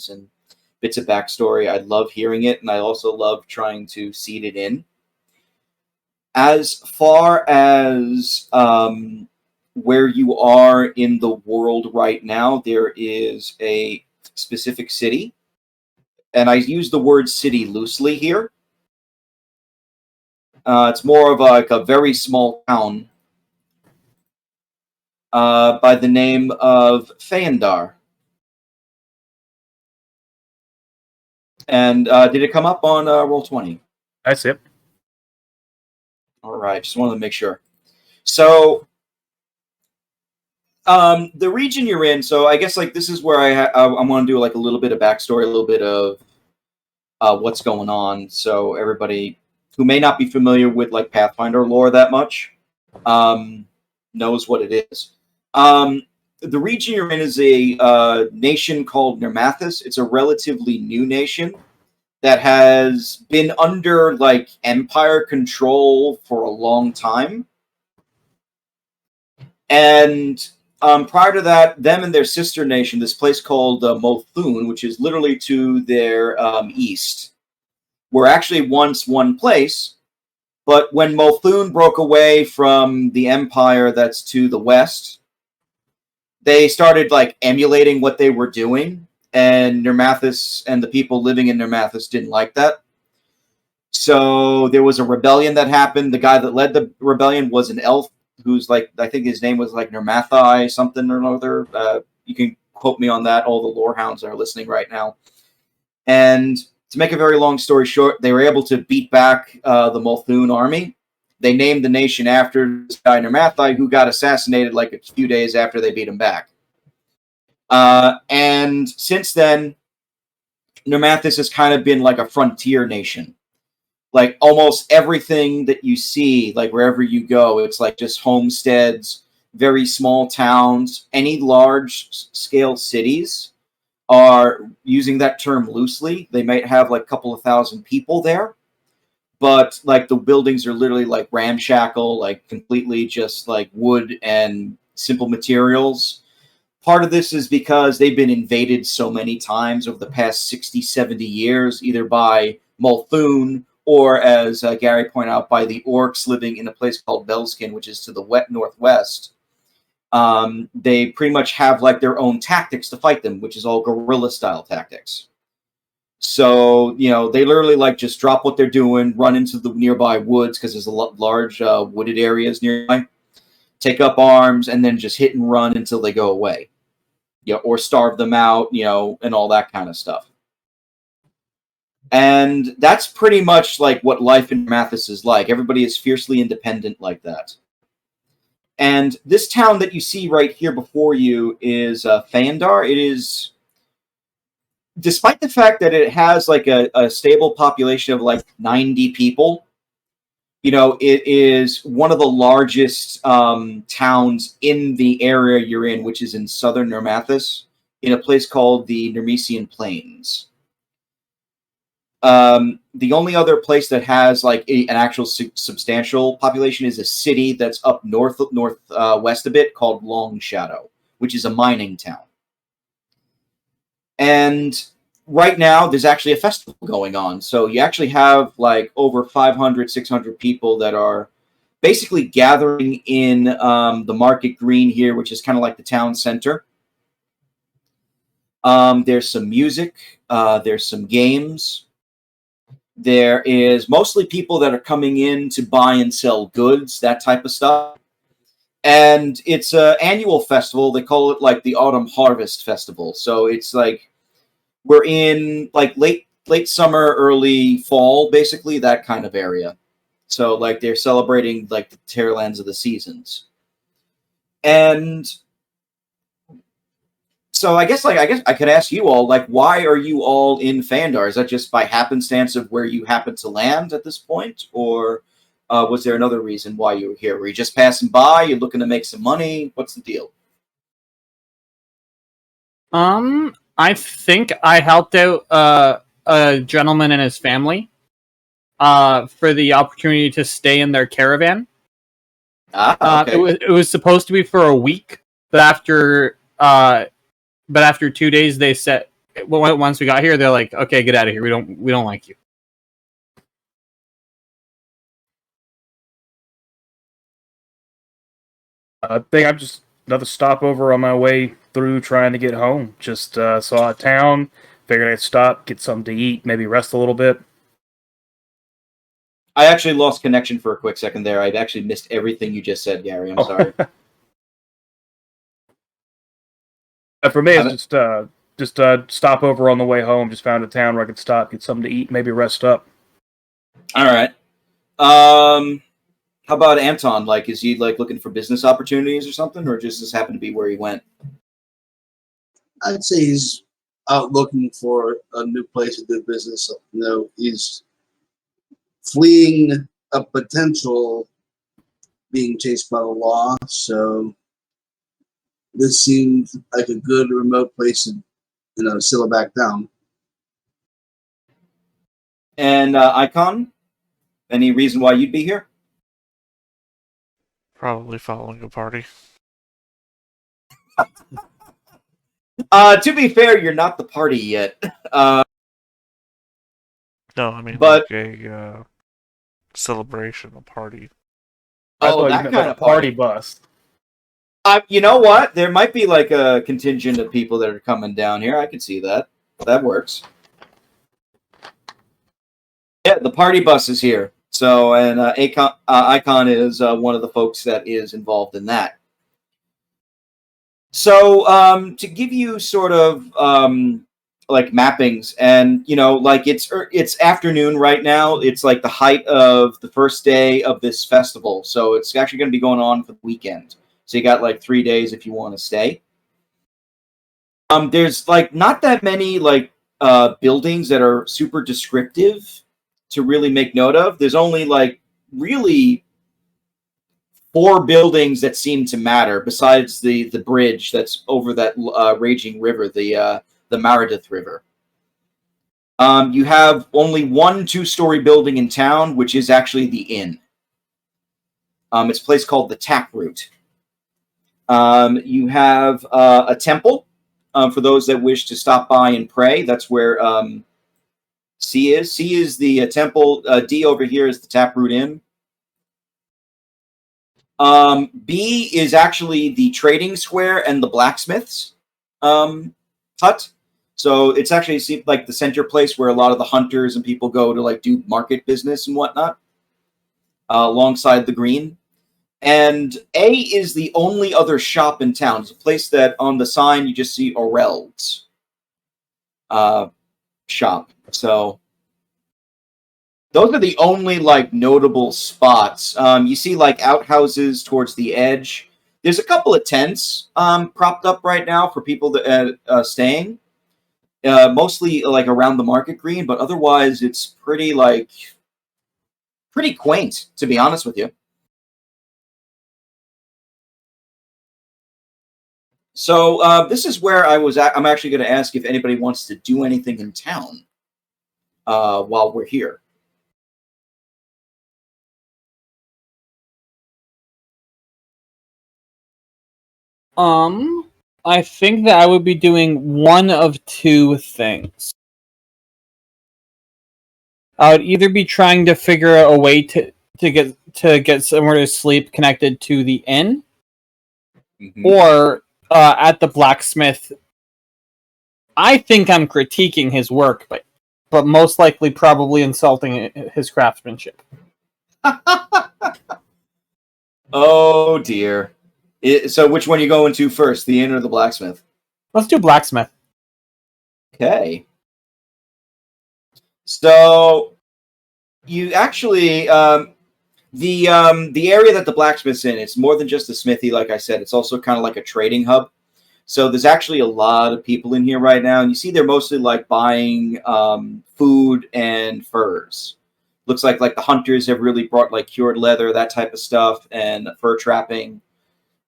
names and bits of backstory. I love hearing it, and I also love trying to seed it in. As far as where you are in the world right now, there is a specific city, and I use the word city loosely here. It's more of like a very small town by the name of Phaendar. And did it come up on Roll20? I see it. All right, just wanted to make sure. So, the region you're in. So, I guess like this is where I want to do like a little bit of backstory, a little bit of what's going on, so everybody who may not be familiar with like Pathfinder lore that much knows what it is. The region you're in is a nation called Nirmathas. It's a relatively new nation that has been under like empire control for a long time. And prior to that, them and their sister nation, this place called Molthune, which is literally to their east, were actually once one place. But when Molthune broke away from the empire that's to the west, they started like emulating what they were doing. And Nirmathas and the people living in Nirmathas didn't like that. So there was a rebellion that happened. The guy that led the rebellion was an elf who's like, I think his name was like Nirmathai something or another. You can quote me on that. All the lore hounds are listening right now. And to make a very long story short, they were able to beat back the Molthune army. They named the nation after this guy Nirmathai, who got assassinated like a few days after they beat him back. And since then, Nirmathas has kind of been like a frontier nation. Like almost everything that you see, like wherever you go, it's like just homesteads, very small towns. Any large-scale cities are using that term loosely. They might have like a couple of thousand people there, but like the buildings are literally like ramshackle, like completely just like wood and simple materials. Part of this is because they've been invaded so many times over the past 60, 70 years, either by Molthune or, as Gary pointed out, by the orcs living in a place called Belskin, which is to the northwest. They pretty much have like their own tactics to fight them, which is all guerrilla-style tactics. So, you know, they literally like just drop what they're doing, run into the nearby woods because there's a large wooded areas nearby, take up arms, and then just hit and run until they go away. You know, or starve them out, you know, and all that kind of stuff. And that's pretty much like what life in Nirmathas is like. Everybody is fiercely independent like that. And this town that you see right here before you is Phaendar. It is, despite the fact that it has like a stable population of like 90 people, you know, it is one of the largest towns in the area you're in, which is in southern Nirmathas, in a place called the Nirmesian Plains. The only other place that has like an actual substantial population is a city that's up northwest a bit called Long Shadow, which is a mining town. And right now, there's actually a festival going on. So you actually have like over 500, 600 people that are basically gathering in the market green here, which is kind of like the town center. There's some music. There's some games. There is mostly people that are coming in to buy and sell goods, that type of stuff. And it's an annual festival. They call it like the Autumn Harvest Festival. So it's like we're in like late summer, early fall, basically that kind of area. So like they're celebrating like the tail ends of the seasons. And so I guess I could ask you all, like, why are you all in Phaendar? Is that just by happenstance of where you happen to land at this point? Or was there another reason why you were here? Were you just passing by? You're looking to make some money? What's the deal? I think I helped out a gentleman and his family for the opportunity to stay in their caravan. Okay. It was supposed to be for a week, but after 2 days they said once we got here, they're like, "Okay, get out of here. We don't like you." I think I'm just another stopover on my way through trying to get home. Just saw a town, figured I'd stop, get something to eat, maybe rest a little bit. I actually lost connection for a quick second there. I'd actually missed everything you just said, Gary. I'm sorry. For me, it's just stopover on the way home. Just found a town where I could stop, get something to eat, maybe rest up. All right. How about Anton? Like, is he like looking for business opportunities or something, or just this happened to be where he went? I'd say he's out looking for a new place to do business. You know, he's fleeing a potential being chased by the law, so this seemed like a good remote place to, settle back down. And Icon, any reason why you'd be here? Probably following a party. To be fair, you're not the party yet. No, I mean but like a celebration, a party. Oh, that kind of party bus. You know what? There might be like a contingent of people that are coming down here. I can see that. That works. Yeah, the party bus is here. So, and Icon is one of the folks that is involved in that. So, to give you sort of like mappings, and like it's afternoon right now. It's like the height of the first day of this festival, so it's actually going to be going on for the weekend. So you got like 3 days if you want to stay. There's like not that many like buildings that are super descriptive to really make note of. There's only like really 4 buildings that seem to matter besides the bridge that's over that raging river, the Meredith River. You have only 1 2-story building in town, which is actually the inn. It's a place called the Taproot. You have a temple for those that wish to stop by and pray. That's where C is. C is the temple. D over here is the Taproot Inn. B is actually the trading square and the blacksmith's hut. So it's actually like the center place where a lot of the hunters and people go to like do market business and whatnot, alongside the green. And A is the only other shop in town. It's a place that on the sign you just see Orel's shop. So those are the only like notable spots. You see like outhouses towards the edge. There's a couple of tents propped up right now for people that staying. Mostly like around the market green, but otherwise it's pretty quaint, to be honest with you. So this is where I'm actually going to ask if anybody wants to do anything in town while we're here. I think that I would be doing one of 2 things. I would either be trying to figure out a way to get somewhere to sleep connected to the inn, or at the blacksmith. I think I'm critiquing his work, but most likely probably insulting his craftsmanship. Oh dear. So which one are you going to first, the inn or the blacksmith? Let's do blacksmith. Okay. So you actually the area that the blacksmith's in, it's more than just a smithy, like I said. It's also kind of like a trading hub. So there's actually a lot of people in here right now, and you see they're mostly like buying food and furs. Looks like the hunters have really brought like cured leather, that type of stuff, and fur trapping.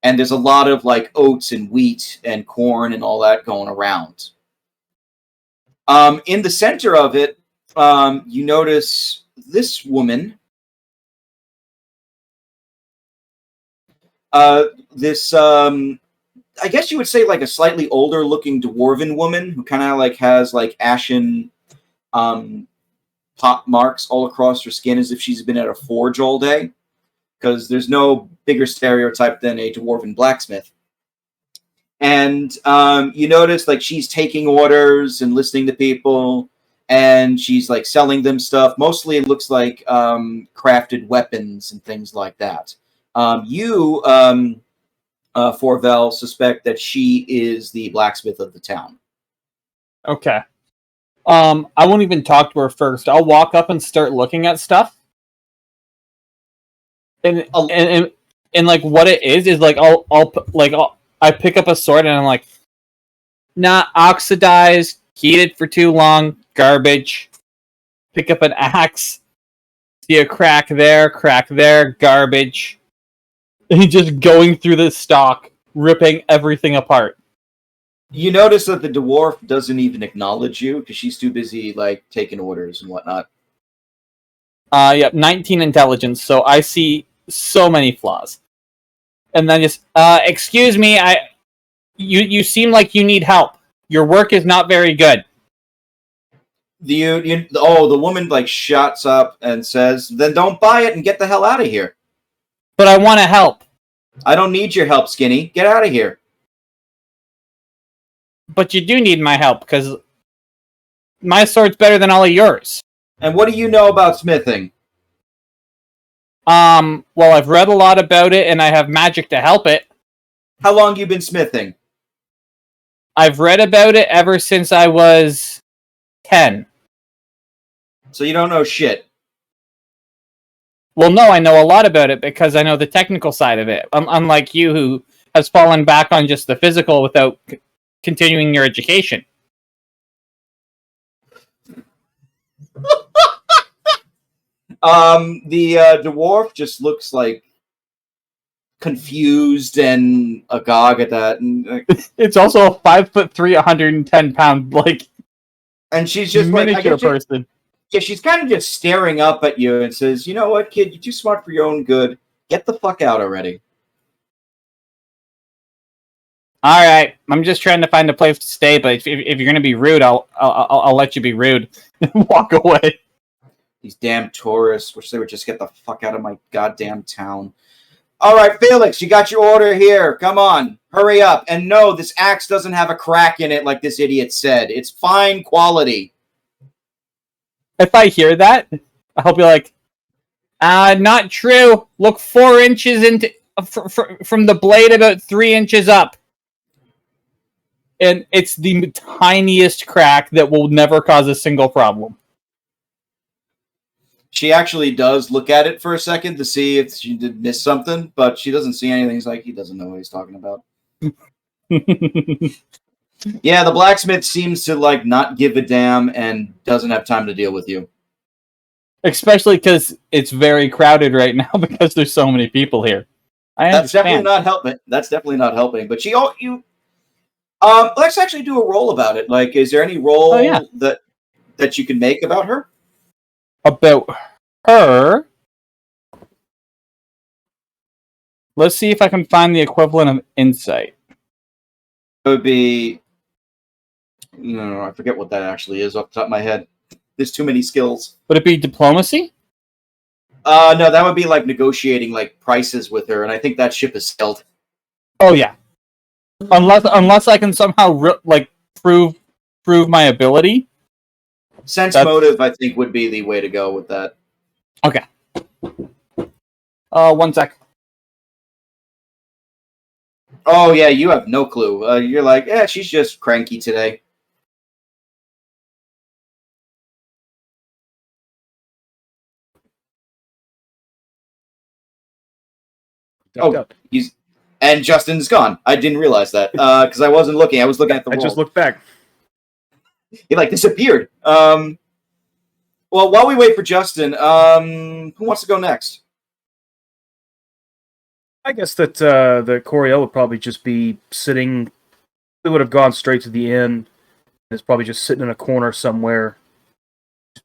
And there's a lot of like oats and wheat and corn and all that going around. In the center of it, you notice this woman. This I guess you would say like a slightly older looking dwarven woman who kind of like has like ashen pop marks all across her skin as if she's been at a forge all day. Because there's no bigger stereotype than a dwarven blacksmith. And you notice like she's taking orders and listening to people, and she's like selling them stuff. Mostly it looks like crafted weapons and things like that. Forvel, suspect that she is the blacksmith of the town. Okay. I won't even talk to her first. I'll walk up and start looking at stuff. And like what it is like I pick up a sword and I'm like, nah, oxidized, heated for too long, garbage. Pick up an axe, see a crack there, garbage. And just going through the stock, ripping everything apart. You notice that the dwarf doesn't even acknowledge you because she's too busy like taking orders and whatnot. Yep, 19 intelligence, so I see so many flaws. And then just, excuse me, you seem like you need help. Your work is not very good. The woman like shuts up and says, "Then don't buy it and get the hell out of here." But I want to help. I don't need your help, Skinny. Get out of here. But you do need my help, because my sword's better than all of yours. And what do you know about smithing? Well, I've read a lot about it, and I have magic to help it. How long you been smithing? I've read about it ever since I was 10. So you don't know shit. Well, no, I know a lot about it because I know the technical side of it. Unlike you, who has fallen back on just the physical without continuing your education. The dwarf just looks like confused and agog at that, and it's also a 5'3", 110-pound and she's just miniature like person. Yeah, she's kind of just staring up at you and says, "You know what, kid? You're too smart for your own good. Get the fuck out already." All right, I'm just trying to find a place to stay, but if you're gonna be rude, I'll let you be rude and walk away. These damn tourists. Wish they would just get the fuck out of my goddamn town. All right, Felix, you got your order here. Come on, hurry up. And no, this axe doesn't have a crack in it like this idiot said. It's fine quality. If I hear that, I'll be like, not true. Look 4 inches into from the blade, about 3 inches up. And it's the tiniest crack that will never cause a single problem. She actually does look at it for a second to see if she did miss something, but she doesn't see anything. He's like, he doesn't know what he's talking about. Yeah, the blacksmith seems to like not give a damn and doesn't have time to deal with you. Especially because it's very crowded right now because there's so many people here. That's definitely not helping. That's definitely not helping. But let's actually do a roll about it. Like, is there any roll that you can make about her? About her? Let's see if I can find the equivalent of insight. It would be... No, I forget what that actually is off the top of my head. There's too many skills. Would it be diplomacy? No, that would be like negotiating like prices with her, and I think that ship is sailed. Oh yeah. Unless I can somehow prove my ability. Sense motive, I think, would be the way to go with that. Okay. 1 sec. Oh yeah, you have no clue. You're like, yeah, she's just cranky today. And Justin's gone. I didn't realize that because I wasn't looking. I was looking at the roll. I just looked back. He like disappeared. Well, while we wait for Justin, who wants to go next? I guess that the Coriel would probably just be sitting. We would have gone straight to the inn. It's probably just sitting in a corner somewhere.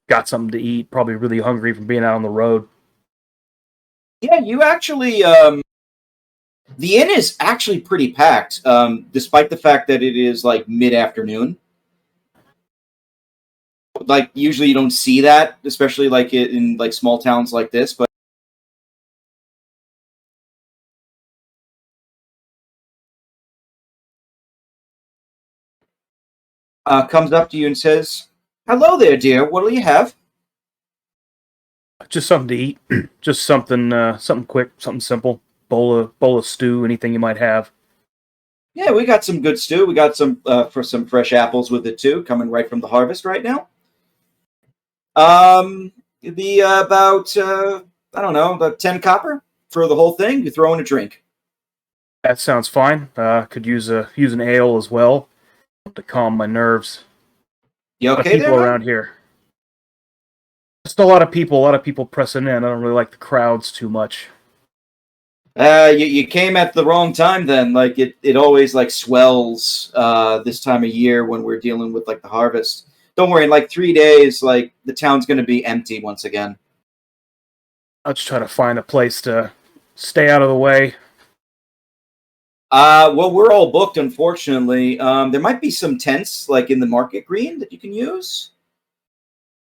Got something to eat. Probably really hungry from being out on the road. Yeah, you actually The inn is actually pretty packed, despite the fact that it is like mid-afternoon. Like usually you don't see that, especially like in like small towns like this. But comes up to you and says, "Hello there, dear. What'll you have?" Just something to eat. Just something quick, something simple. Bowl of stew, anything you might have. Yeah, we got some good stew. We got some for some fresh apples with it too, coming right from the harvest right now. It'd be about I don't know, about 10 copper for the whole thing. You throw in a drink. That sounds fine. Could use an ale as well to calm my nerves. You A lot of okay people there? around here. Just a lot of people pressing in. I don't really like the crowds too much. You came at the wrong time then. Like it always like swells this time of year when we're dealing with like the harvest. Don't worry, in like 3 days, like the town's gonna be empty once again. I'll just try to find a place to stay out of the way. Well, we're all booked, unfortunately. There might be some tents like in the market green that you can use.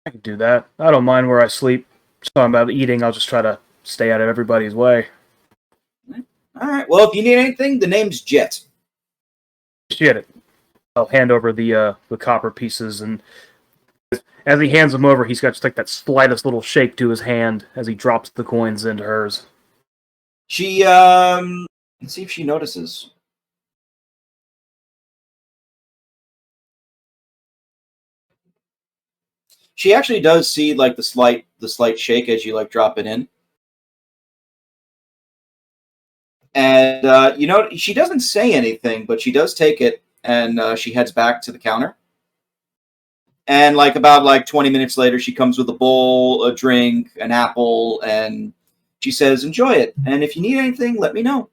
I can do that. I don't mind where I sleep. Just talking about eating, I'll just try to stay out of everybody's way. All right. Well, if you need anything, the name's Jet. Shit it. I'll hand over the copper pieces, and as he hands them over, he's got just like that slightest little shake to his hand as he drops the coins into hers. She let's see if she notices. She actually does see like the slight shake as you like drop it in. And she doesn't say anything, but she does take it, and she heads back to the counter. And like about like 20 minutes later, she comes with a bowl, a drink, an apple, and she says, "Enjoy it. And if you need anything, let me know."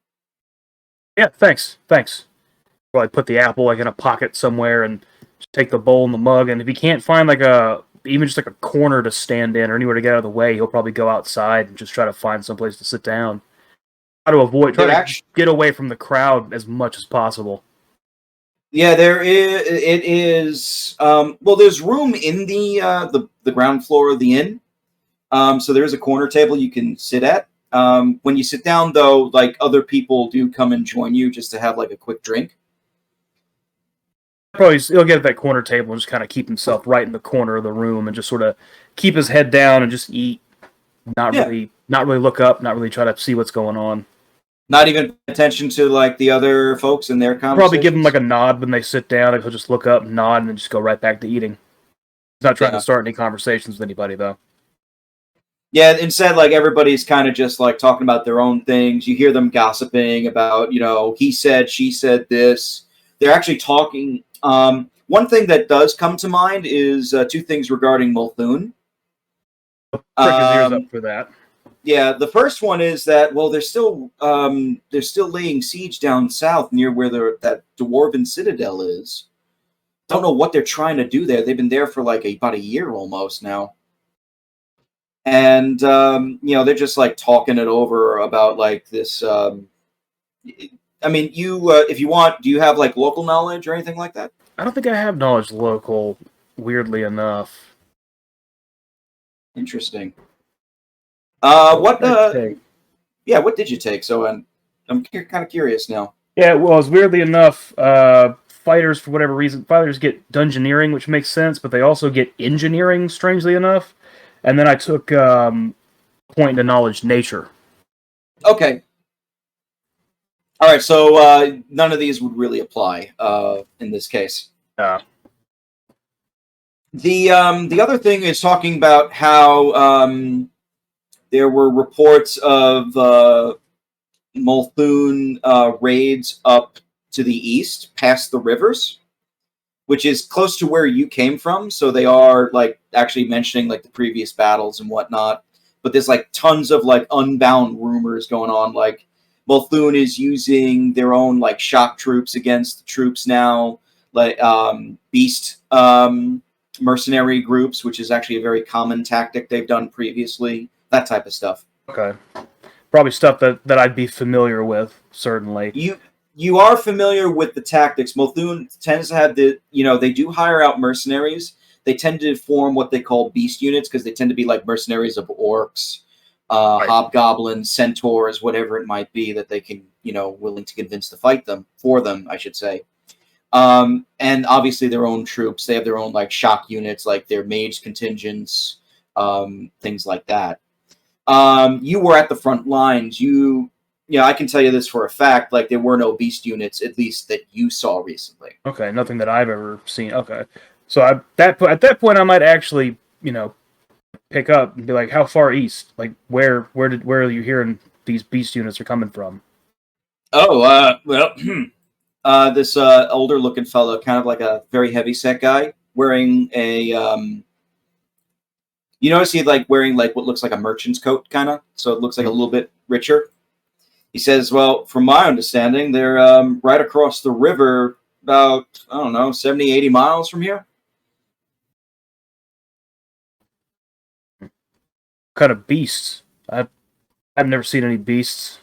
Yeah, thanks. Well, I put the apple like in a pocket somewhere and just take the bowl and the mug. And if he can't find like even just like a corner to stand in or anywhere to get out of the way, he'll probably go outside and just try to find someplace to sit down. Try to get away from the crowd as much as possible. Yeah, there is. It is. Well, there's room in the ground floor of the inn. So there is a corner table you can sit at. When you sit down, though, like other people do come and join you just to have like a quick drink. Probably he'll get at that corner table and just kind of keep himself right in the corner of the room and just sort of keep his head down and just eat. Not really look up. Not really try to see what's going on. Not even pay attention to like the other folks and their conversations. Probably give him like a nod when they sit down, and he'll just look up, nod, and then just go right back to eating. He's not trying to start any conversations with anybody, though. Yeah, instead, like everybody's kind of just like talking about their own things. You hear them gossiping about, he said, she said this. They're actually talking. One thing that does come to mind is two things regarding Molthune. Prick his ears up for that. Yeah, the first one is that they're still laying siege down south near where that dwarven citadel is. Don't know what they're trying to do there. They've been there for like about a year almost now, and they're just like talking it over about like this. I mean, if you want, do you have like local knowledge or anything like that? I don't think I have knowledge local. Weirdly enough. Interesting. What did you take? So I'm kind of curious now. Yeah, well, it's weirdly enough, fighters, for whatever reason, fighters get dungeoneering, which makes sense, but they also get engineering, strangely enough. And then I took point to knowledge nature. Okay. All right, so none of these would really apply in this case. The other thing is talking about how there were reports of Molthune raids up to the east, past the rivers, which is close to where you came from. So they are like actually mentioning like the previous battles and whatnot. But there's like tons of like unbound rumors going on. Like Molthune is using their own like shock troops against the troops now, like beast mercenary groups, which is actually a very common tactic they've done previously. That type of stuff. Okay. probably stuff that I'd be familiar with, certainly. You are familiar with the tactics. Molthune tends to have they do hire out mercenaries. They tend to form what they call beast units because they tend to be like mercenaries of orcs, hobgoblins, centaurs, whatever it might be that they can, willing to convince to fight them, for them, I should say. And obviously their own troops. They have their own like shock units, like their mage contingents, things like that. You were at the front lines. I can tell you this for a fact, like there were no beast units, at least that you saw recently. Okay, nothing that I've ever seen. Okay. So at that point I might actually, pick up and be like, how far east? Like where are you hearing these beast units are coming from? Oh, this older looking fellow, kind of like a very heavy set guy, wearing a you notice he's like wearing like what looks like a merchant's coat, kind of, so it looks like a little bit richer. He says, well, from my understanding, they're right across the river, about, 70, 80 miles from here. What kind of beasts? I've never seen any beasts.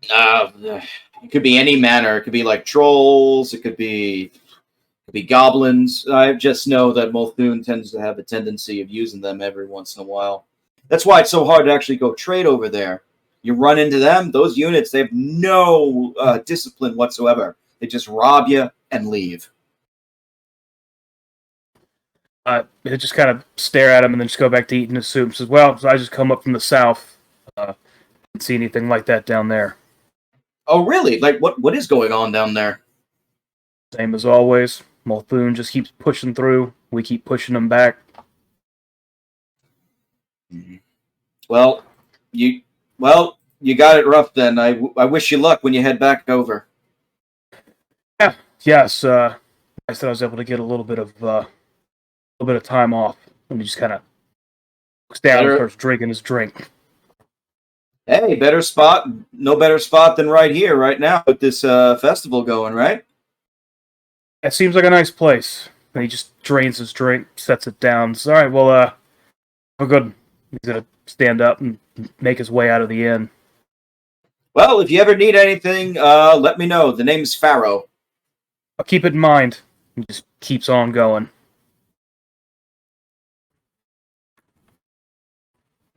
It could be any manner. It could be like trolls. It could be goblins. I just know that Molthune tends to have a tendency of using them every once in a while. That's why it's so hard to actually go trade over there. You run into them, those units, they have no discipline whatsoever. They just rob you and leave. They just kind of stare at him and then just go back to eating his soup. Says, well, so I just come up from the south. Didn't see anything like that down there. Oh, really? Like, what is going on down there? Same as always. Molthune just keeps pushing through. We keep pushing him back. Well, you got it rough then. I wish you luck when you head back over. Yeah, yes. I said I was able to get a little bit of time off, and he just kind of looks down and starts drinking his drink. Hey, no better spot than right here, right now, with this festival going, right? It seems like a nice place. And he just drains his drink, sets it down. Says, all right, well, have a good. He's gonna stand up and make his way out of the inn. Well, if you ever need anything, let me know. The name's Pharaoh. I'll keep it in mind. He just keeps on going.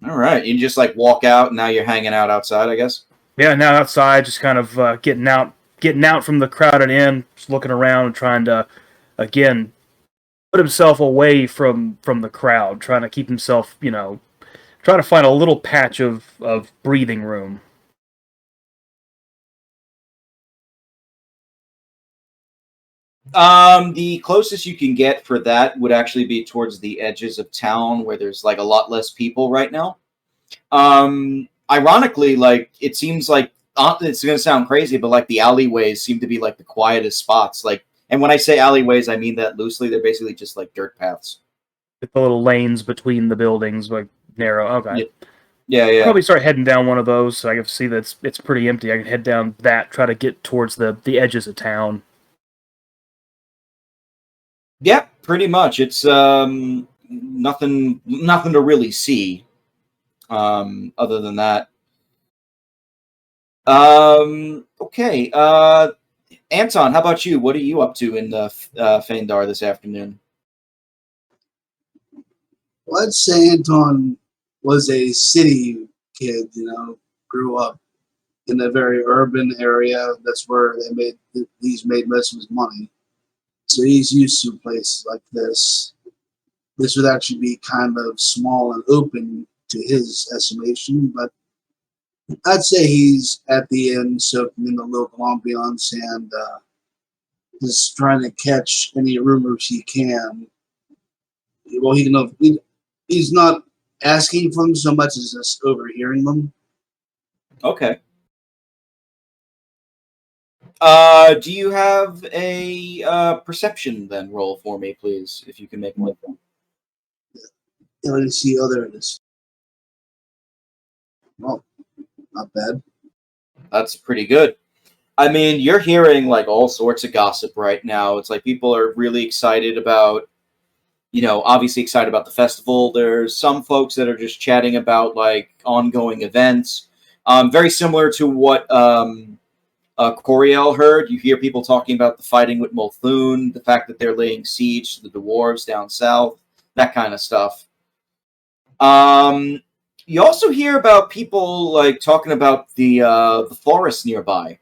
All right, you just like walk out, and now you're hanging out outside, I guess. Yeah, now outside, just kind of getting out from the crowded inn, just looking around, and trying to, again, put himself away from the crowd, trying to keep himself, trying to find a little patch of breathing room. The closest you can get for that would actually be towards the edges of town where there's like a lot less people right now. Ironically, like it seems like it's going to sound crazy, but like the alleyways seem to be like the quietest spots. Like, and when I say alleyways, I mean that loosely. They're basically just like dirt paths. With the little lanes between the buildings, like narrow. Okay. Yeah. I'll probably start heading down one of those so I can see that it's pretty empty. I can head down that, try to get towards the edges of town. Yeah, pretty much. It's nothing to really see. Other than that. Okay. Anton, how about you? What are you up to in Phaendar this afternoon? Well, I'd say Anton was a city kid, grew up in a very urban area. That's where he's made most of his money. So he's used to places like this. This would actually be kind of small and open to his estimation, but I'd say he's at the end soaking in the local ambiance and just trying to catch any rumors he can. Well, he's not asking for them so much as just overhearing them. Okay. Do you have a perception then roll for me, please, if you can make one? Let me see. Oh, there it is. Well, not bad. That's pretty good. I mean, you're hearing like all sorts of gossip right now. It's like people are really excited about, obviously excited about the festival. There's some folks that are just chatting about like ongoing events. Very similar to what Coriel heard. You hear people talking about the fighting with Molthune, the fact that they're laying siege to the dwarves down south, that kind of stuff. You also hear about people like talking about the forest nearby.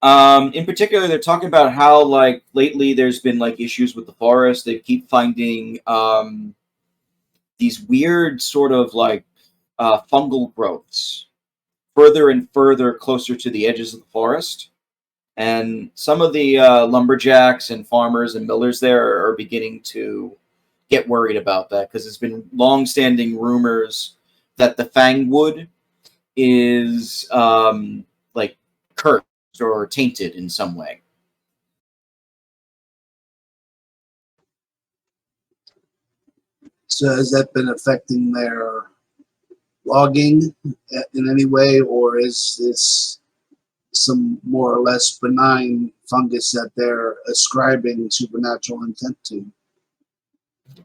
In particular, they're talking about how like lately there's been like issues with the forest. They keep finding these weird sort of like fungal growths further and further closer to the edges of the forest. And some of the lumberjacks and farmers and millers there are beginning to get worried about that because there's been long-standing rumors that the Fangwood is like cursed or tainted in some way. So has that been affecting their logging in any way, or is this some more or less benign fungus that they're ascribing supernatural intent to?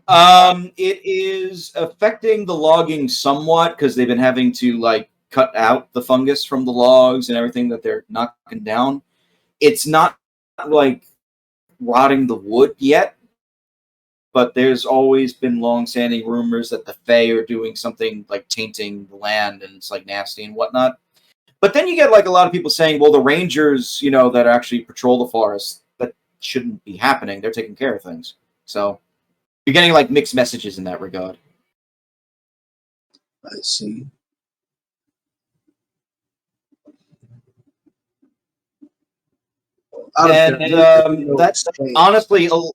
It is affecting the logging somewhat because they've been having to like cut out the fungus from the logs and everything that they're knocking down. It's not like rotting the wood yet, but there's always been long-standing rumors that the Fae are doing something like tainting the land and it's like nasty and whatnot. But then you get like a lot of people saying, well, the rangers, you know, that actually patrol the forest, that shouldn't be happening. They're taking care of things. So you're getting like mixed messages in that regard. I see. And that's honestly... Oh,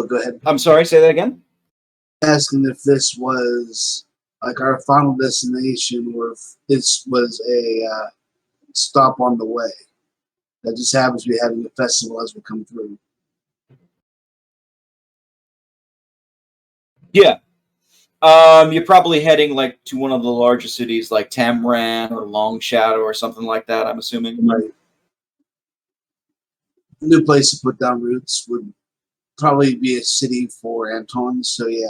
go ahead. I'm sorry, say that again? Asking if this was like our final destination or if this was a stop on the way. That just happens to be having a festival as we come through. Yeah. You're probably heading like to one of the larger cities like Tamran or Long Shadow or something like that, I'm assuming. Right. A new place to put down roots would probably be a city for Anton, so yeah.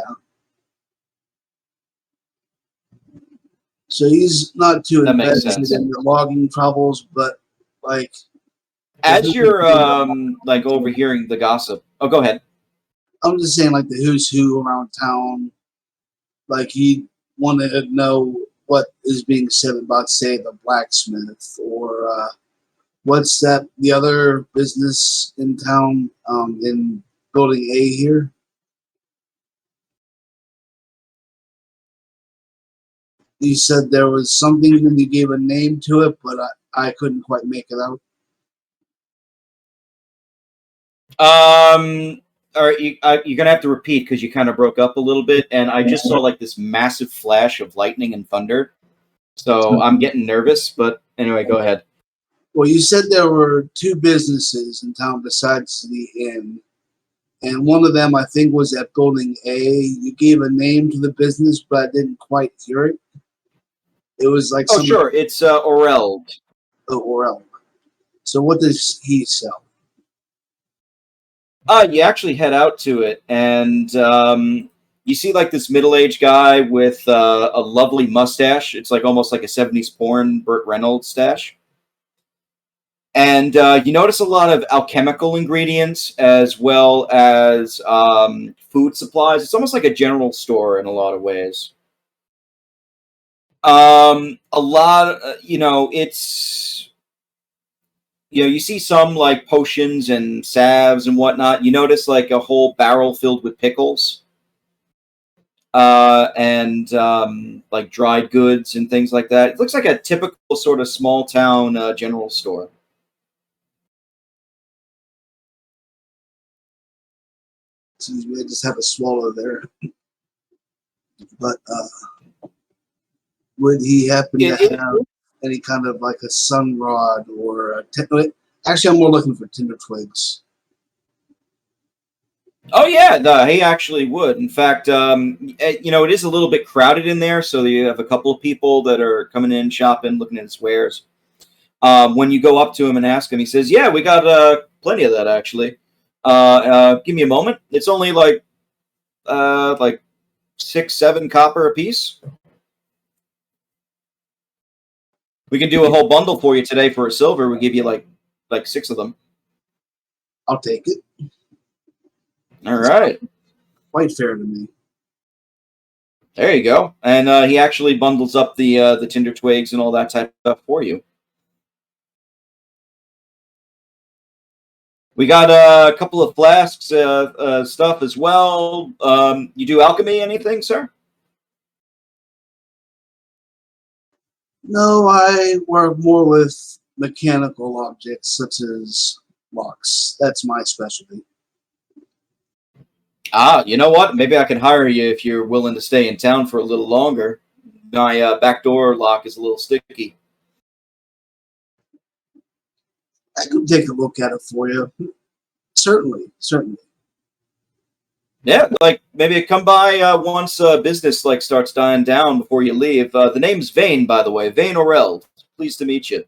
So he's not too invested in the logging troubles, but like as you're like overhearing the gossip. Oh, go ahead. I'm just saying, like the who's who around town. Like he wanted to know what is being said about, say, the blacksmith, or what's that? The other business in town, in Building A here. You said there was something, and you gave a name to it, but I couldn't quite make it out. All right, you're gonna have to repeat because you kind of broke up a little bit, and I just saw like this massive flash of lightning and thunder, so I'm getting nervous. But anyway, go ahead. Well, you said there were two businesses in town besides the inn, and one of them I think was at Building A. You gave a name to the business, but I didn't quite hear it. It was like sure, it's Oreld. Oh, Oreld. So what does he sell? You actually head out to it, and you see like this middle-aged guy with a lovely mustache. It's like almost like a 70s porn Burt Reynolds stash. And you notice a lot of alchemical ingredients as well as food supplies. It's almost like a general store in a lot of ways. A lot, it's... you see some like potions and salves and whatnot. You notice like a whole barrel filled with pickles, and like dried goods and things like that. It looks like a typical sort of small town general store. Excuse me, I just have a swallow there. But would he happen to have any kind of like a sun rod or a actually, I'm more looking for tinder twigs. Oh yeah, he actually would. In fact, it is a little bit crowded in there, so you have a couple of people that are coming in, shopping, looking at his wares. When you go up to him and ask him, he says, "Yeah, we got plenty of that actually. Give me a moment. It's only like 6, 7 copper apiece. We can do a whole bundle for you today for a silver. We give you like 6 of them. I'll take it. All right. Quite fair to me. There you go. And he actually bundles up the tinder twigs and all that type of stuff for you. We got a couple of flasks stuff as well. You do alchemy, anything, sir? No, I work more with mechanical objects such as locks. That's my specialty. Ah, you know what? Maybe I can hire you if you're willing to stay in town for a little longer. My back door lock is a little sticky. I could take a look at it for you. Certainly. Yeah, like maybe come by once business starts dying down before you leave. The name's Vane, by the way, Vane Oreld. Pleased to meet you.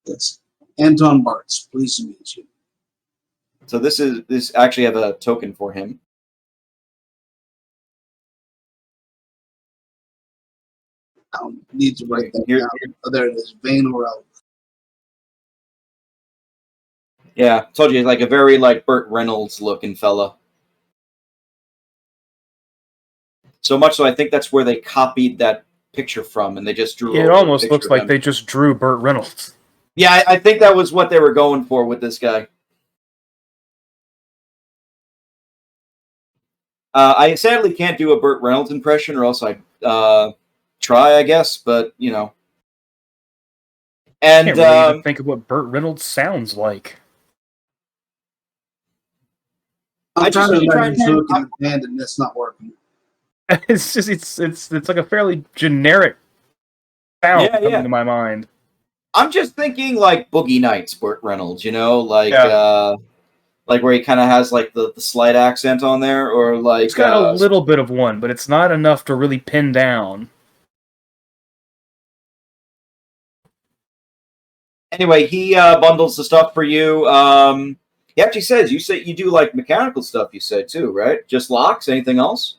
Yes. Anton Bartz, pleased to meet you. So this actually have a token for him. I'll need to write that Here- down. Oh, there it is. Vane Orel. Yeah, told you, like a very Burt Reynolds looking fella. So much so, I think that's where they copied that picture from, and they just drew. It over a almost picture looks of like him. they just drew Burt Reynolds. Yeah, I think that was what they were going for with this guy. I sadly can't do a Burt Reynolds impression, or else I'd try, I guess. But you know, and I can't really even think of what Burt Reynolds sounds like. I'm I trying just to try imagine and- looking at the hand and it's not working. It's just it's like a fairly generic sound Yeah, coming yeah. to my mind. I'm just thinking like Boogie Nights, Burt Reynolds. You know, Yeah. like where he kind of has the slight accent on there, or like It's got a little bit of one, but it's not enough to really pin down. Anyway, he bundles the stuff for you. He actually says you say you do mechanical stuff. You said too, right? Just locks. Anything else?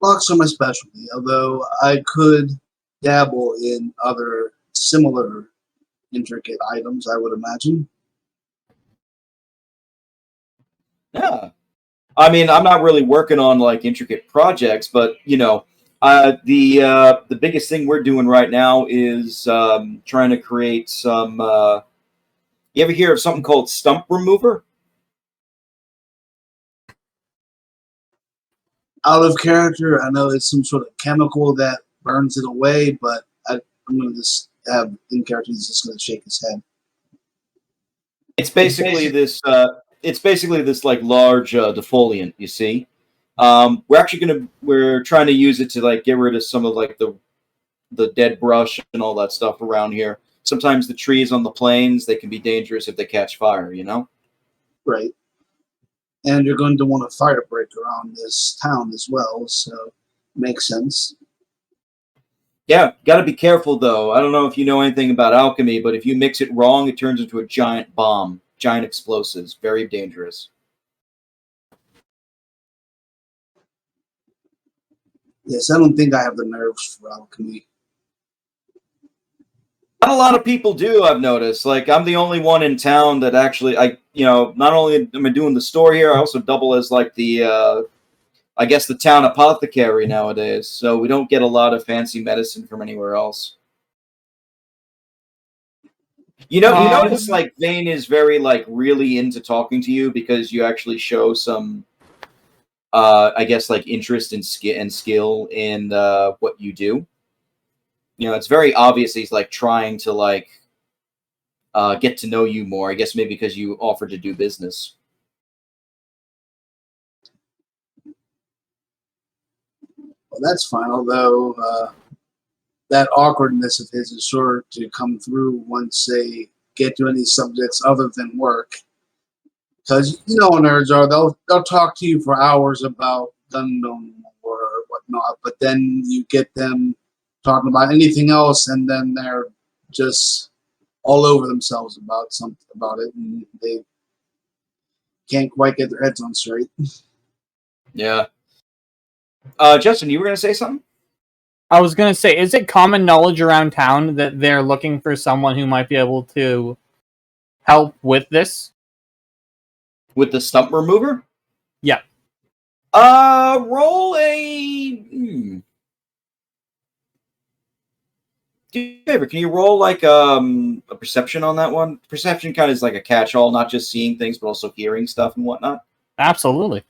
Locks are my specialty, although I could dabble in other similar intricate items, I would imagine. Yeah. I mean, I'm not really working on intricate projects, but you know, the biggest thing we're doing right now is trying to create some. You ever hear of something called stump remover? Out of character, I know it's some sort of chemical that burns it away, but I'm going to just have in character, he's just going to shake his head. It's basically this. It's basically this large defoliant. You see, we're trying to use it to get rid of some of the dead brush and all that stuff around here. Sometimes the trees on the plains, they can be dangerous if they catch fire. You know. Right. And you're going to want a fire break around this town as well, so makes sense. Yeah, got to be careful though. I don't know if you know anything about alchemy, but if you mix it wrong, it turns into a giant bomb, giant explosives. Very dangerous. Yes, I don't think I have the nerves for alchemy. Not a lot of people do, I've noticed. I'm the only one in town that actually, not only am I doing the store here, I also double as the I guess the town apothecary nowadays. So we don't get a lot of fancy medicine from anywhere else. You notice Vane is very really into talking to you because you actually show some, I guess interest and skill in what you do. You know, it's very obvious he's trying to get to know you more. I guess maybe because you offered to do business. Well, that's fine, although that awkwardness of his is sure to come through once they get to any subjects other than work. Because you know how nerds are, they'll talk to you for hours about Gundam or whatnot, but then you get them talking about anything else, and then they're just all over themselves about something about it, and they can't quite get their heads on straight. Yeah. Justin, you were going to say something? I was going to say, is it common knowledge around town that they're looking for someone who might be able to help with this? With the stump remover? Yeah. Roll a... Do you a favor, can you roll like a perception on that one? Perception kind of is like a catch-all, not just seeing things, but also hearing stuff and whatnot. Absolutely.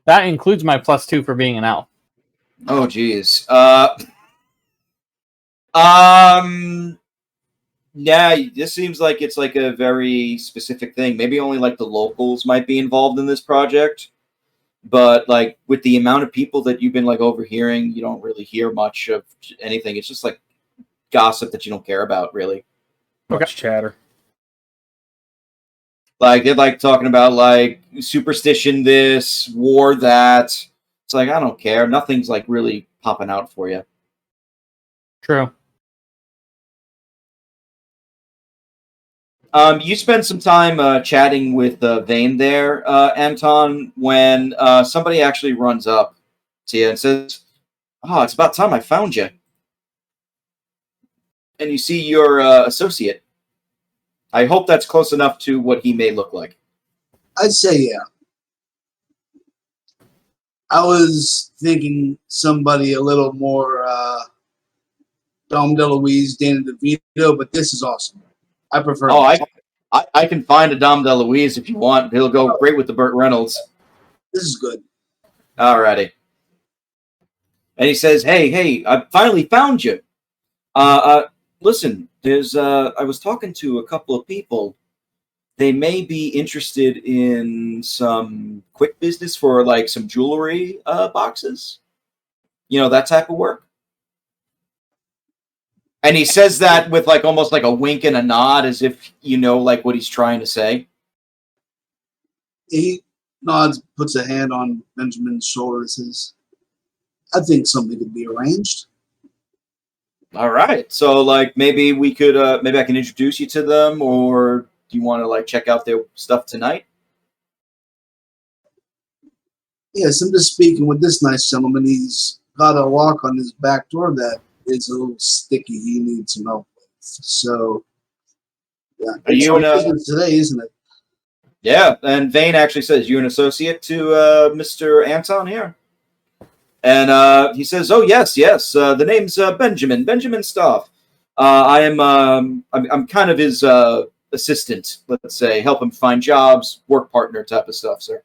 That includes my +2 for being an elf. Oh, geez. Yeah, this seems like it's like a very specific thing. Maybe only like the locals might be involved in this project. But like with the amount of people that you've been like overhearing, you don't really hear much of anything. It's just like gossip that you don't care about, really. Much chatter. Like they're like talking about like superstition this, war that. It's like I don't care. Nothing's like really popping out for you. True. You spend some time chatting with Vane there, Anton, when somebody actually runs up to you and says, "Oh, it's about time I found you." And you see your associate. I hope that's close enough to what he may look like. I'd say yeah. I was thinking somebody a little more Dom DeLuise, Danny DeVito, but this is awesome. I prefer. Oh, I can find a Dom DeLuise if you want. He'll go great with the Burt Reynolds. This is good. Alrighty. And he says, "Hey, I finally found you. Listen, there's I was talking to a couple of people. They may be interested in some quick business for like some jewelry boxes. You know, that type of work." And he says that with like almost like a wink and a nod, as if you know like what he's trying to say. He nods, puts a hand on Benjamin's shoulder, and says, "I think something could be arranged." All right. So like maybe we could maybe I can introduce you to them, or do you want to like check out their stuff tonight? Yes, I'm just speaking with this nice gentleman. He's got a lock on his back door that is a little sticky. He needs some help with. So, yeah, Are you in a... today, isn't it? Yeah, and Vane actually says you're an associate to Mr. Anton here, and he says, "Oh yes, the name's Benjamin Staff. I'm kind of his assistant, let's say, help him find jobs, work partner type of stuff, sir."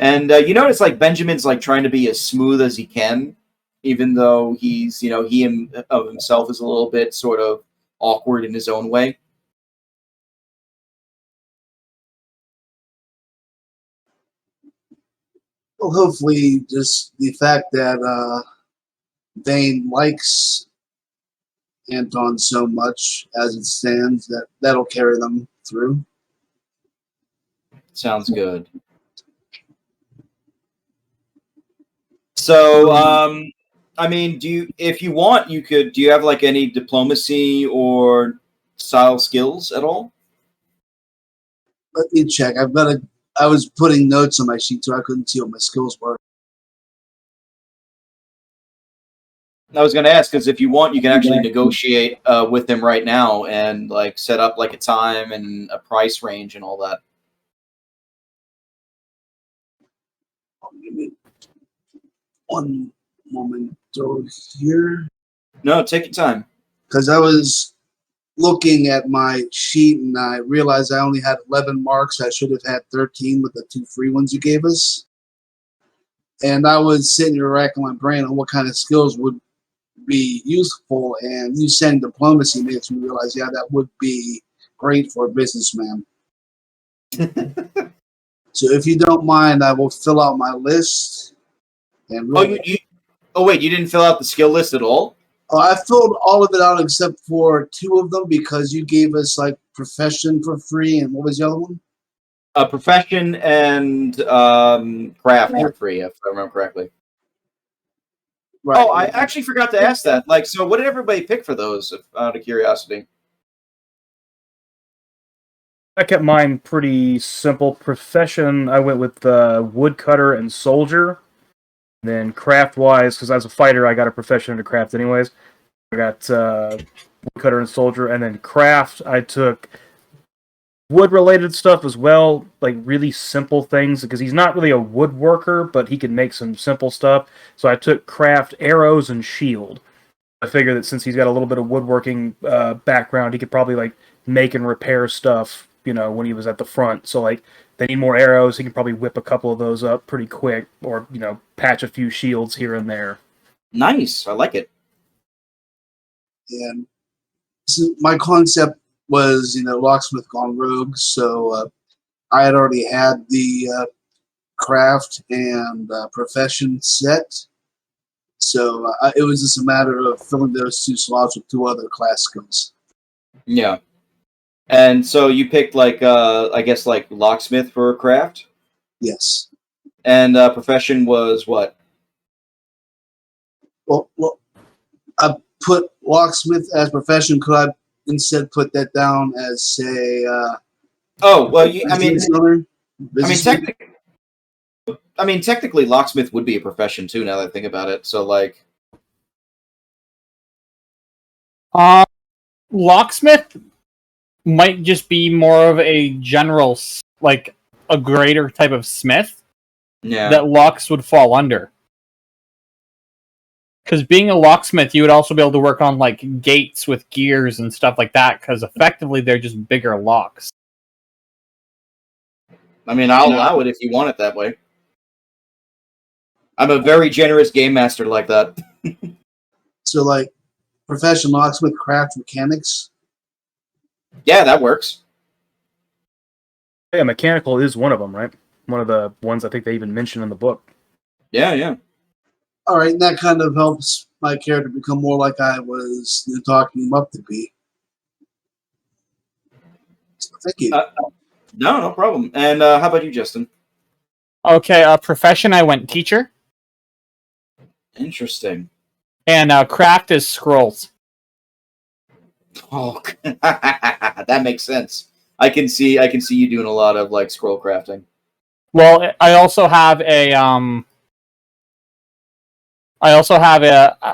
And you notice like Benjamin's like trying to be as smooth as he can, even though he's he of himself is a little bit sort of awkward in his own way. Well, hopefully, just the fact that Vane likes Anton so much as it stands, that'll carry them through. Sounds good. So, I mean, if you want, do you have like any diplomacy or style skills at all? Let me check. I was putting notes on my sheet, so I couldn't see what my skills were. I was going to ask, because if you want, you can actually negotiate with them right now and like set up like a time and a price range and all that. Give me one moment over here. No, take your time. Because I was looking at my sheet and I realized I only had 11 marks. I should have had 13 with the 2 free ones you gave us. And I was sitting here racking my brain on what kind of skills would be useful. And you saying diplomacy makes me realize, yeah, that would be great for a businessman. So if you don't mind, I will fill out my list. And wait, you didn't fill out the skill list at all? I filled all of it out except for 2 of them because you gave us like profession for free, and what was the other one? Profession and craft for free, if I remember correctly. Right. Oh, I actually forgot to ask that. Like, so what did everybody pick for those, out of curiosity? I kept mine pretty simple. Profession, I went with woodcutter and soldier. Then craft-wise, because as a fighter, I got a profession into craft anyways. I got woodcutter and soldier, and then craft, I took wood-related stuff as well, like really simple things, because he's not really a woodworker, but he can make some simple stuff. So I took craft, arrows, and shield. I figure that since he's got a little bit of woodworking background, he could probably like make and repair stuff, when he was at the front. So like they need more arrows, he can probably whip a couple of those up pretty quick, or patch a few shields here and there. Nice, I like it. And so my concept was, locksmith gone rogue, so I had already had the craft and profession set. So it was just a matter of filling those 2 slots with 2 other class skills. Yeah. And so you picked I guess locksmith for craft? Yes. And profession was what? Well, I put locksmith as profession. Could I instead put that down as, say, technically locksmith would be a profession too, now that I think about it. So locksmith might just be more of a general, like a greater type of smith. Yeah. That locks would fall under. Because being a locksmith, you would also be able to work on like gates with gears and stuff like that, because effectively they're just bigger locks. I mean, I'll allow it if you want it that way. I'm a very generous game master like that. So, like, profession locksmith, craft, mechanics? Yeah, that works. Yeah, mechanical is one of them, right? One of the ones I think they even mention in the book. Yeah. All right, and that kind of helps my character become more like I was talking him up to be. So, thank you. No problem. And how about you, Justin? Okay, profession, I went teacher. Interesting. And craft is scrolls. Oh, that makes sense. I can see you doing a lot of like scroll crafting. Well, I also have a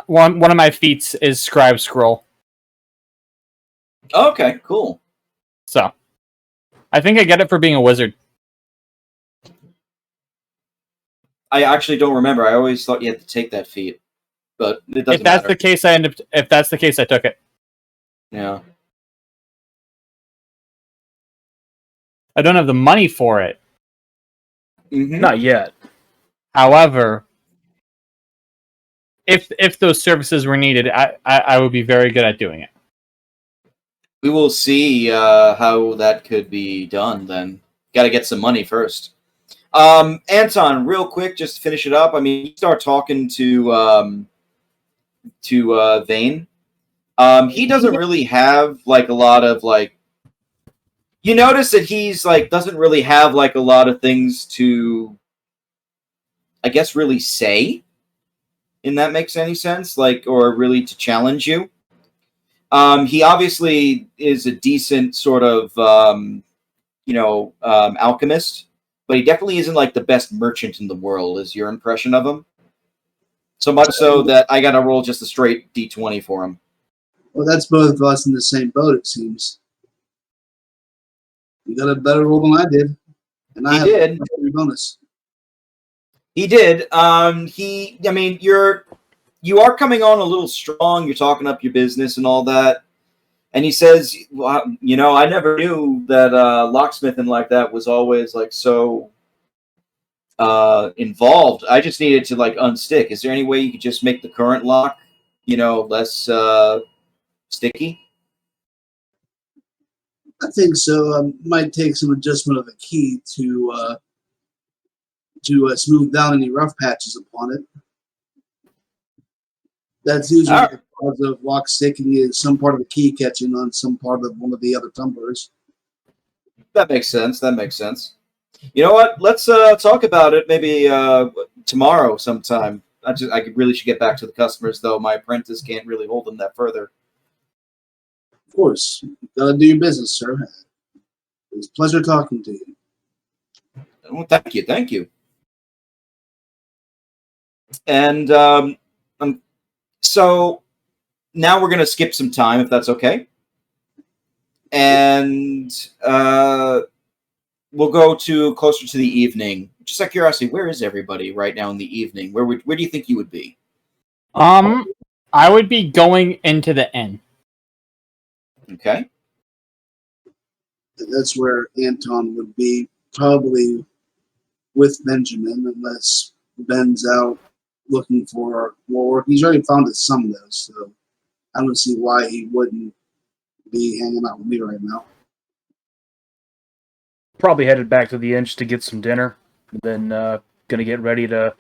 one of my feats is scribe scroll. Okay, cool. So, I think I get it for being a wizard. I actually don't remember. I always thought you had to take that feat, but it doesn't If that's matter. the case, If that's the case, I took it. Yeah. I don't have the money for it. Mm-hmm. Not yet. However, if those services were needed, I would be very good at doing it. We will see how that could be done then. Got to get some money first. Anton, real quick, just to finish it up. I mean, you start talking to Vane. He doesn't really have like a lot of like. You notice that he's like doesn't really have like a lot of things to, I guess, really say. And that makes any sense, like, or really to challenge you. He obviously is a decent sort of, alchemist, but he definitely isn't like the best merchant in the world. Is your impression of him? So much so that I got to roll just a straight D20 for him. Well, that's both of us in the same boat, it seems. You got a better roll than I did, and I did. A bonus. He did. You are coming on a little strong. You're talking up your business and all that. And he says, well, I never knew that locksmithing like that was always like so involved. I just needed to like unstick. Is there any way you could just make the current lock, less sticky? I think so. Might take some adjustment of the key to smooth down any rough patches upon it. That's usually the cause of lock sticking, is some part of the key catching on some part of one of the other tumblers. That makes sense. You know what? Let's talk about it maybe tomorrow sometime. I really should get back to the customers, though. My apprentice can't really hold them that further. Of course. Gotta do your business, sir. It's a pleasure talking to you. Well, thank you. And so now we're going to skip some time, if that's okay. And we'll go to closer to the evening. Just out of curiosity, where is everybody right now in the evening? Where do you think you would be? I would be going into the inn. Okay. That's where Anton would be, probably with Benjamin, unless Ben's out looking for more work. He's already found his son, though, so I don't see why he wouldn't be hanging out with me right now. Probably headed back to the inn just to get some dinner. Then gonna get ready to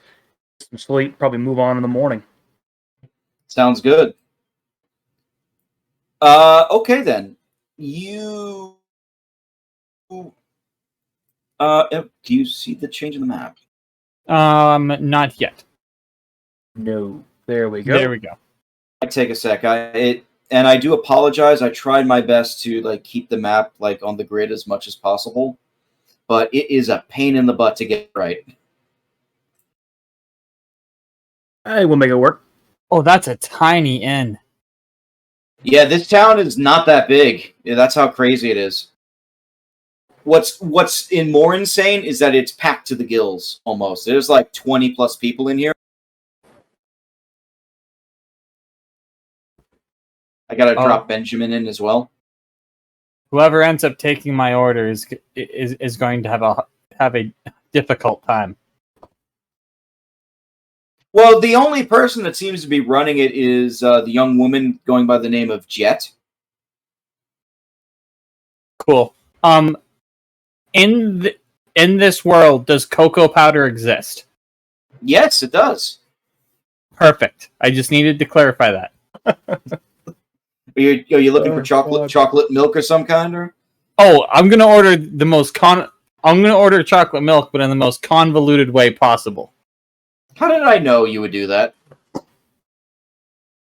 get some sleep. Probably move on in the morning. Sounds good. Okay then. You do you see the change in the map? Not yet. No. There we go. There we go. I take a sec. And I do apologize. I tried my best to keep the map on the grid as much as possible, but it is a pain in the butt to get right. Hey, we'll make it work. Oh, that's a tiny inn. Yeah, this town is not that big. Yeah, that's how crazy it is. What's more insane is that it's packed to the gills almost. There's 20 plus people in here. I gotta drop Benjamin in as well. Whoever ends up taking my orders is going to have a difficult time. Well, the only person that seems to be running it is the young woman going by the name of Jet. Cool. In this world, does cocoa powder exist? Yes, it does. Perfect. I just needed to clarify that. Are you looking for chocolate milk or some kind, or? Oh, I'm gonna order I'm gonna order chocolate milk, but in the most convoluted way possible. How did I know you would do that?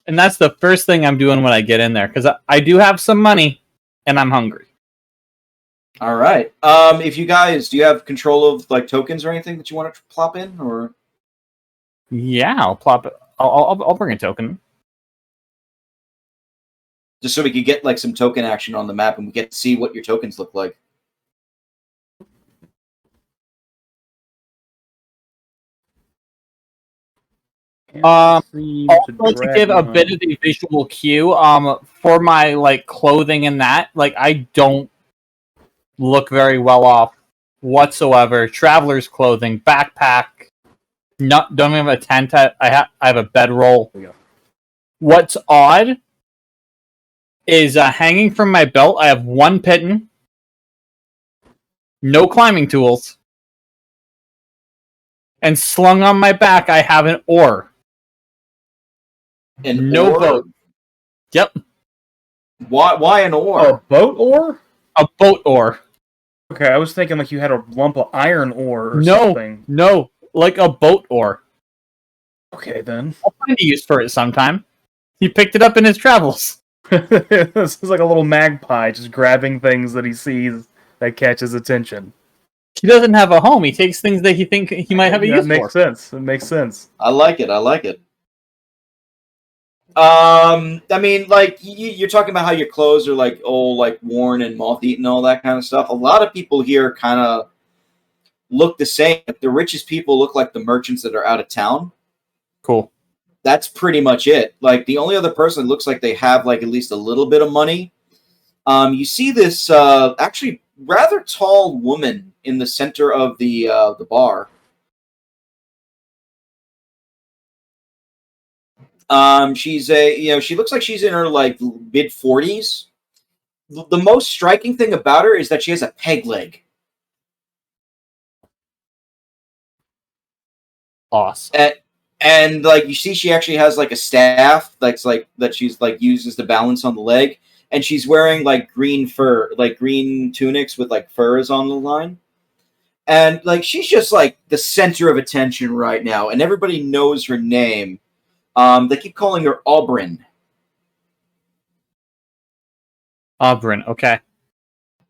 And that's the first thing I'm doing when I get in there, because I do have some money, and I'm hungry. All right. If you guys, do you have control of tokens or anything that you want to plop in, or? Yeah, I'll plop it. I'll bring a token. Just so we could get some token action on the map, and we get to see what your tokens look like. Also to give a bit of the visual cue, for my clothing and that, I don't look very well off whatsoever. Traveler's clothing, backpack, don't even have a tent. I have a bedroll. What's odd is hanging from my belt, I have one piton, no climbing tools, and slung on my back I have an oar. And no boat. Yep. Why an oar? A boat oar? A boat oar. Okay, I was thinking you had a lump of iron ore or no, something. No, like a boat oar. Okay, then. I'll find a use for it sometime. He picked it up in his travels. This is like a little magpie just grabbing things that he sees that catch his attention. He doesn't have a home. He takes things that he might have a use for. That makes sense. It makes sense. I like it. I mean, you're talking about how your clothes are old, worn and moth-eaten and all that kind of stuff. A lot of people here kind of look the same. The richest people look like the merchants that are out of town. Cool. That's pretty much it. The only other person that looks like they have at least a little bit of money. You see this actually rather tall woman in the center of the bar. She's she looks like she's in her mid 40s. The most striking thing about her is that she has a peg leg. Awesome. And you see, she actually has a staff that she's uses to balance on the leg, and she's wearing green fur, green tunics with furs on the line, and she's just the center of attention right now, and everybody knows her name. They keep calling her Aubryn. Aubryn, okay.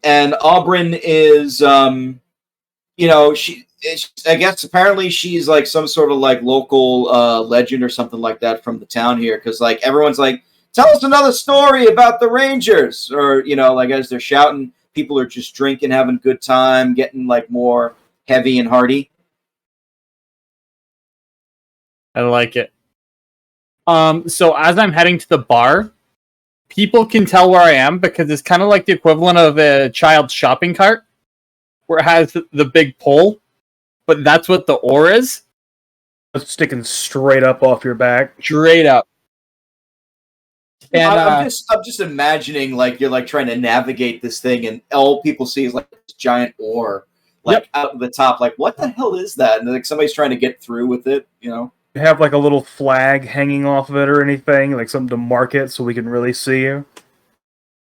And Aubryn is, I guess apparently she's like some sort of like local legend or something like that from the town here, because like everyone's like, tell us another story about the Rangers, or like as they're shouting, people are just drinking, having a good time, getting like more heavy and hearty. I like it. So as I'm heading to the bar, people can tell where I am because it's kind of like the equivalent of a child's shopping cart, where it has the big pole, but that's what the oar is. It's sticking straight up off your back. Straight up. And I'm just imagining like you're like trying to navigate this thing, and all people see is like this giant oar, like out of the top. Like, what the hell is that? And like somebody's trying to get through with it, You have like a little flag hanging off of it or anything, like something to mark it so we can really see you.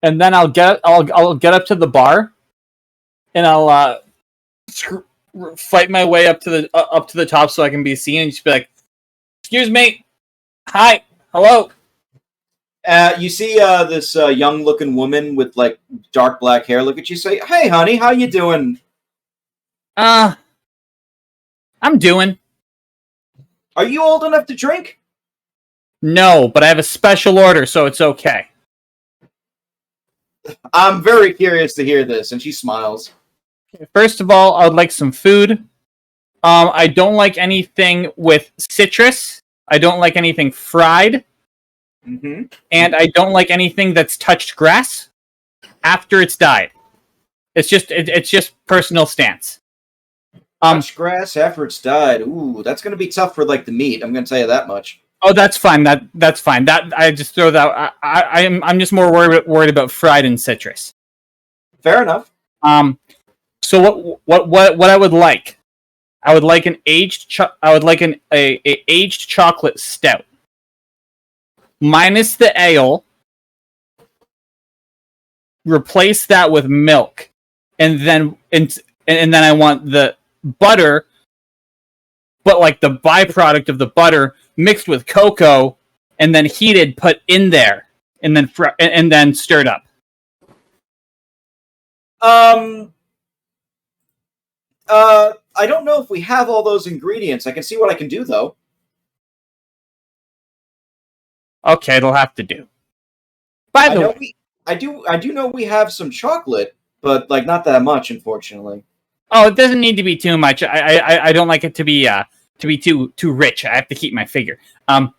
And then I'll get up to the bar, and I'll fight my way up to the top so I can be seen, and just be like, "Excuse me, hi, hello." You see this young-looking woman with like dark black hair look at you, say, "Hey, honey, how you doing?" I'm doing. Are you old enough to drink? No, but I have a special order, so it's okay. I'm very curious to hear this, and she smiles. First of all, I would like some food. I don't like anything with citrus. I don't like anything fried. Mm-hmm. And I don't like anything that's touched grass after it's died. It's just personal stance. Touch grass after it's died. Ooh, that's going to be tough for like the meat. I'm going to tell you that much. Oh, that's fine. That's fine. That I just throw that. I'm just more worried about fried and citrus. Fair enough. So what I would like? I would like an aged aged chocolate stout, minus the ale. Replace that with milk, and then I want the butter, but like the byproduct of the butter mixed with cocoa, and then heated, put in there, and then stirred up. I don't know if we have all those ingredients. I can see what I can do though. Okay, it'll have to do. By the way, I do know we have some chocolate, but like not that much, unfortunately. oh, it doesn't need to be too much. I don't like it to be too rich. I have to keep my figure. I'm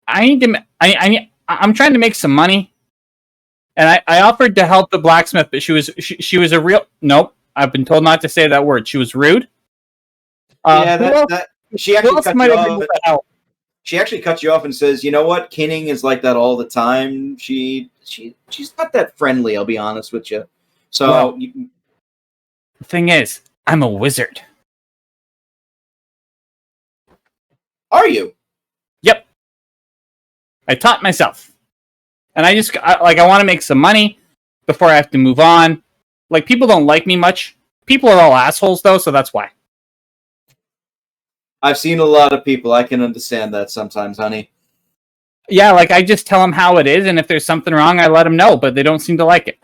trying to make some money, and I offered to help the blacksmith, but she was a real nope. I've been told not to say that word. She was rude. She actually cut you off. She actually cut you off and says, "You know what? Kinning is like that all the time. She's not that friendly. I'll be honest with you." So the thing is, I'm a wizard. Are you? Yep. I taught myself, and I want to make some money before I have to move on. Like, people don't like me much. People are all assholes, though, so that's why. I've seen a lot of people. I can understand that sometimes, honey. Yeah, like, I just tell them how it is, and if there's something wrong, I let them know, but they don't seem to like it.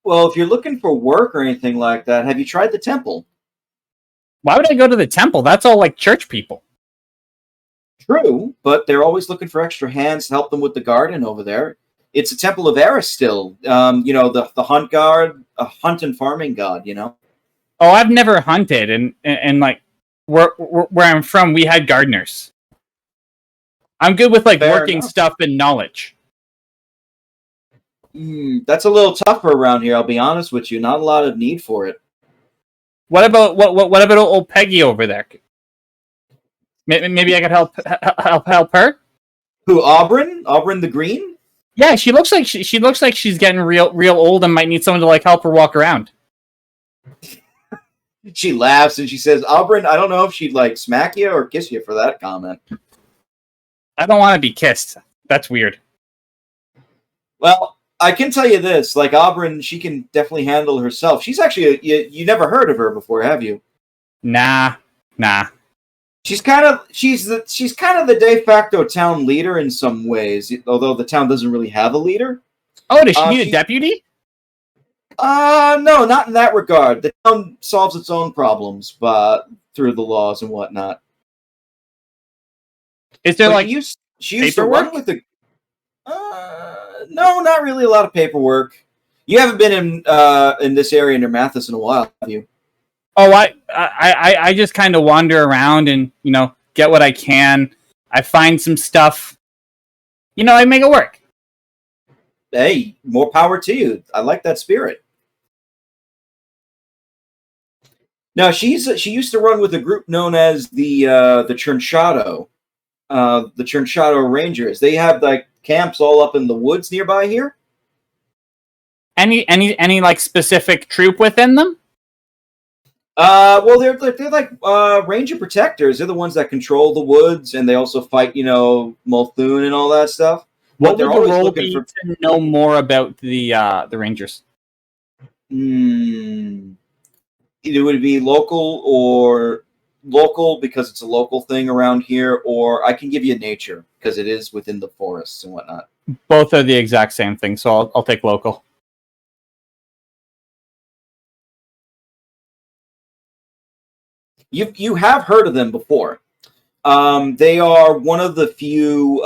Well, if you're looking for work or anything like that, have you tried the temple? Why would I go to the temple? That's all, like, church people. True, but they're always looking for extra hands to help them with the garden over there. It's a temple of Eris still. The hunt guard, a hunt and farming god, Oh, I've never hunted, and like, where I'm from, we had gardeners. I'm good with like Fair working enough. stuff and knowledge. That's a little tougher around here. I'll be honest with you. Not a lot of need for it. What about old Peggy over there? Maybe I could help her. Who, Aubryn? Aubryn the Green? Yeah, she looks like she's getting real old and might need someone to like help her walk around. She laughs and she says, "Aubryn, I don't know if she'd like smack you or kiss you for that comment." I don't want to be kissed. That's weird. Well, I can tell you this: like Aubryn, she can definitely handle herself. She's actually you never heard of her before, have you? Nah. She's kind of the de facto town leader in some ways, although the town doesn't really have a leader. Oh, does she need a deputy? No, not in that regard. The town solves its own problems, but through the laws and whatnot. Is there But she used to run with the. No, not really a lot of paperwork. You haven't been in this area in Nirmathas in a while, have you? Oh, I just kind of wander around and get what I can. I find some stuff. I make it work. Hey, more power to you. I like that spirit. Now she used to run with a group known as the Chernshado, the Chernshado Rangers. They have like camps all up in the woods nearby here. Any like specific troop within them? Well, they're like ranger protectors. They're the ones that control the woods, and they also fight, Molthune and all that stuff. What would the role be to know more about the Rangers? Either would it be local because it's a local thing around here, or I can give you nature because it is within the forests and whatnot. Both are the exact same thing, so I'll take local. You have heard of them before. They are one of the few.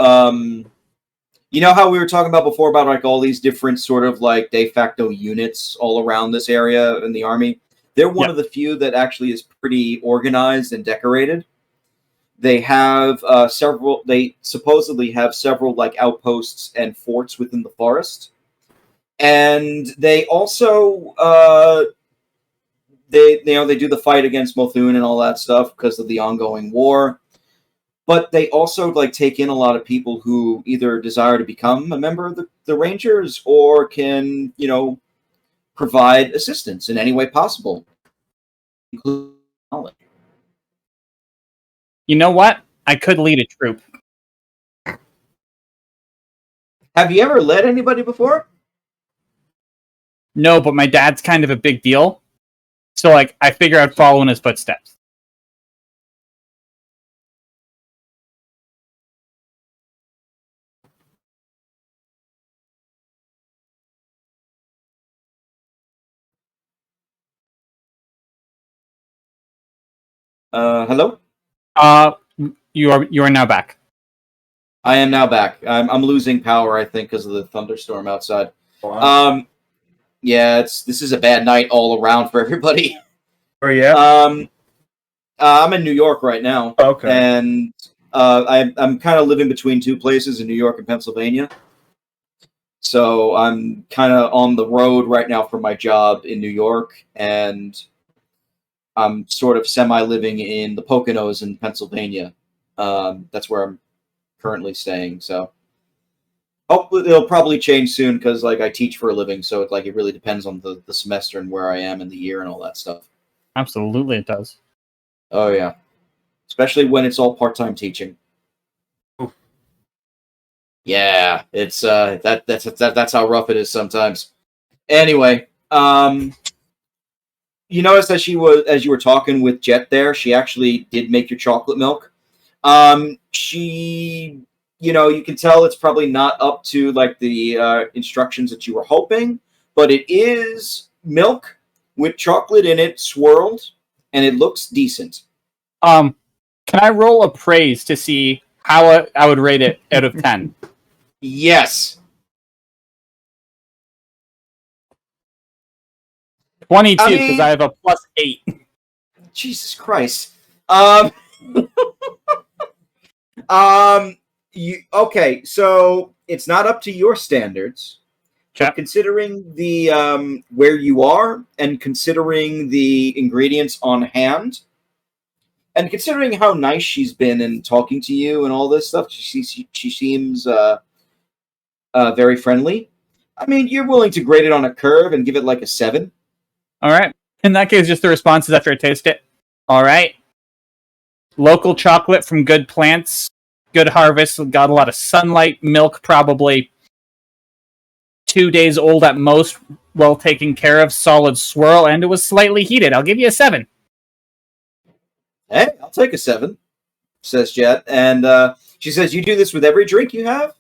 You know how we were talking about before about like all these different sort of like de facto units all around this area in the army? They're one of the few that actually is pretty organized and decorated. They have several. They supposedly have several like outposts and forts within the forest, and they also they do the fight against Molthune and all that stuff because of the ongoing war. But they also like take in a lot of people who either desire to become a member of the Rangers or can, provide assistance in any way possible. Including knowledge. You know what? I could lead a troop. Have you ever led anybody before? No, but my dad's kind of a big deal. So like I figure I'd follow in his footsteps. Hello? You are now back. I am now back. I'm losing power, I think, because of the thunderstorm outside. Wow. Yeah, this is a bad night all around for everybody. Where are you at? I'm in New York right now. Okay. And I'm kind of living between two places in New York and Pennsylvania. So I'm kind of on the road right now for my job in New York, and I'm sort of semi-living in the Poconos in Pennsylvania. That's where I'm currently staying. So hopefully it'll probably change soon because like I teach for a living, so it really depends on the semester and where I am in the year and all that stuff. Absolutely, it does. Oh yeah, especially when it's all part-time teaching. Oof. Yeah, it's that's how rough it is sometimes. Anyway, you notice that as you were talking with Jet there, she actually did make your chocolate milk. She, you can tell it's probably not up to like the instructions that you were hoping, but it is milk with chocolate in it swirled, and it looks decent. Can I roll a praise to see how I would rate it out of 10? Yes. 22, because I have a +8. Jesus Christ. Okay, so it's not up to your standards. But considering the where you are, and considering the ingredients on hand, and considering how nice she's been in talking to you and all this stuff, she seems very friendly. I mean, you're willing to grade it on a curve and give it like a 7. All right. In that case, just the responses after I taste it. All right. Local chocolate from good plants, good harvest, got a lot of sunlight, milk probably 2 days old at most, well taken care of, solid swirl, and it was slightly heated. I'll give you a 7. Hey, I'll take a 7, says Jet. And she says, you do this with every drink you have?